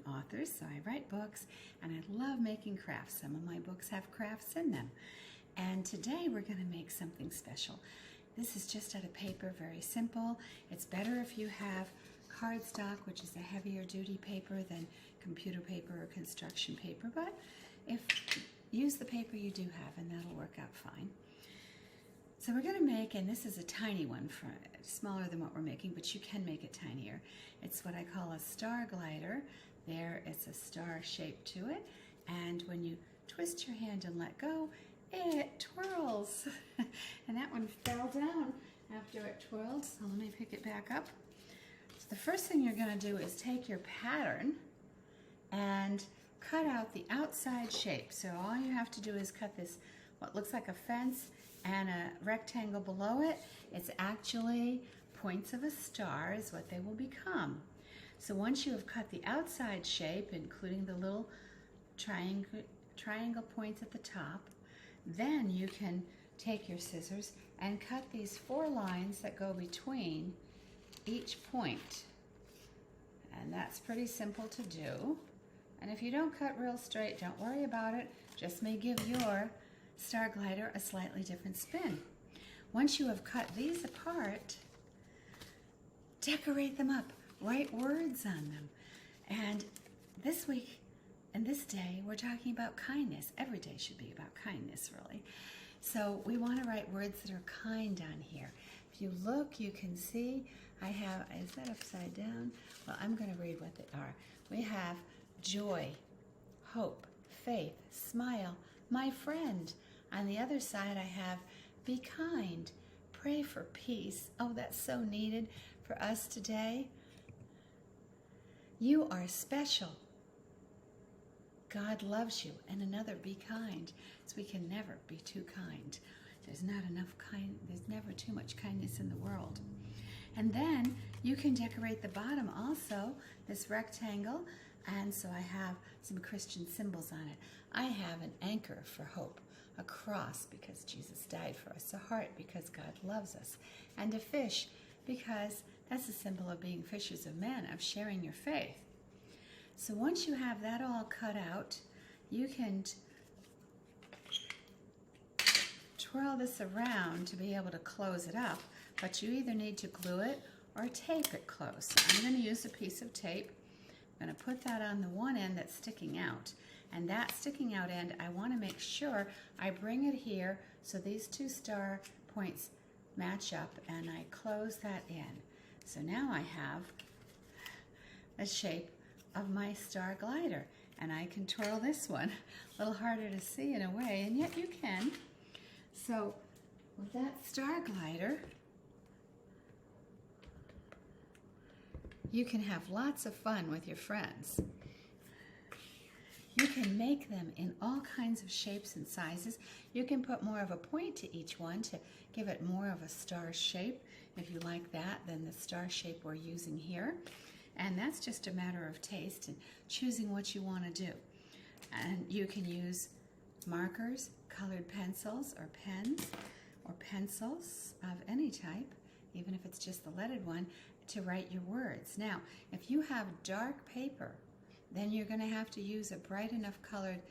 author, so I write books, and I love making crafts. Some of my books have crafts in them. And today we're going to make something special. This is just out of paper, very simple. It's better if you have cardstock, which is a heavier duty paper than computer paper or construction paper, but use the paper you do have and that'll work out fine. So we're going to make, and this is a tiny one, smaller than what we're making, but you can make it tinier. It's what I call a star glider. There is a star shape to it, and when you twist your hand and let go, it twirls. And that one fell down after it twirled, so let me pick it back up. So the first thing you're going to do is take your pattern and cut out the outside shape. So all you have to do is cut this, what looks like a fence and a rectangle below it. It's actually points of a star is what they will become. So once you have cut the outside shape, including the little triangle points at the top, then you can take your scissors and cut these 4 lines that go between each point. And that's pretty simple to do. And if you don't cut real straight, don't worry about it. Just may give your star glider a slightly different spin. Once you have cut these apart, decorate them up. Write words on them. And this week and this day, we're talking about kindness. Every day should be about kindness, really. So we want to write words that are kind on here. If you look, you can see I have, is that upside down? Well, I'm going to read what they are. We have joy, hope, faith, smile, my friend. On the other side, I have be kind, pray for peace. Oh, that's so needed for us today. You are special. God loves you. And another, be kind. So we can never be too kind. There's not enough there's never too much kindness in the world. And then you can decorate the bottom also, this rectangle. And so I have some Christian symbols on it. I have an anchor for hope, a cross because Jesus died for us, a heart because God loves us, and a fish because that's a symbol of being fishers of men, of sharing your faith. So once you have that all cut out, you can twirl this around to be able to close it up, but you either need to glue it or tape it close. So I'm going to use a piece of tape. I'm going to put that on the one end that's sticking out. And that sticking out end, I want to make sure I bring it here so these 2 star points match up, and I close that in. So now I have a shape of my star glider, and I can twirl this one. A little harder to see in a way, and yet you can. So with that star glider, you can have lots of fun with your friends. You can make them in all kinds of shapes and sizes. You can put more of a point to each one to give it more of a star shape, if you like that, than the star shape we're using here. And that's just a matter of taste and choosing what you want to do. And you can use markers, colored pencils, or pens, or pencils of any type, even if it's just the leaded one, to write your words. Now, if you have dark paper, then you're going to have to use a bright enough colored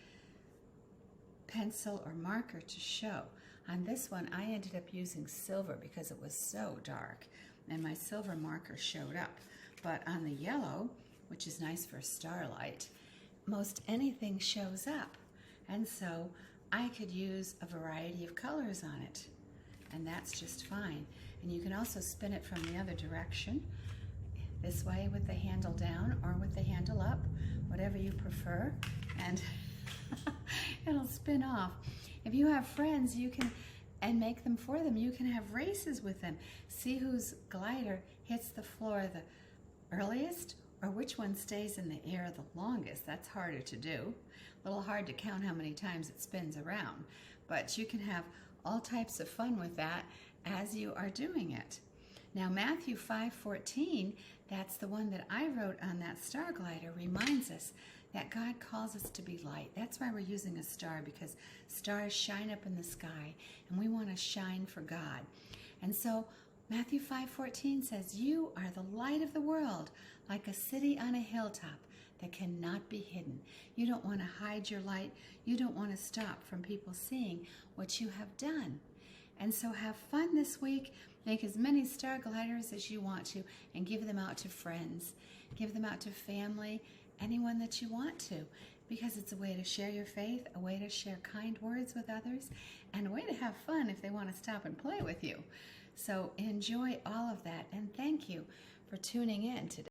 pencil or marker to show. On this one, I ended up using silver because it was so dark, and my silver marker showed up. But on the yellow, which is nice for starlight, most anything shows up. And so I could use a variety of colors on it, and that's just fine. And you can also spin it from the other direction, this way with the handle down or with the handle up, whatever you prefer, and it'll spin off. If you have friends, you can, and make them for them, you can have races with them. See whose glider hits the floor the earliest, or which one stays in the air the longest. That's harder to do. A little hard to count how many times it spins around, but you can have all types of fun with that as you are doing it. Now Matthew 5:14, that's the one that I wrote on that star glider, reminds us that God calls us to be light. That's why we're using a star, because stars shine up in the sky, and we want to shine for God. And so Matthew 5:14 says, "You are the light of the world, like a city on a hilltop that cannot be hidden." You don't want to hide your light. You don't want to stop from people seeing what you have done. And so have fun this week. Make as many star gliders as you want to and give them out to friends. Give them out to family, anyone that you want to, because it's a way to share your faith, a way to share kind words with others, and a way to have fun if they want to stop and play with you. So enjoy all of that, and thank you for tuning in today.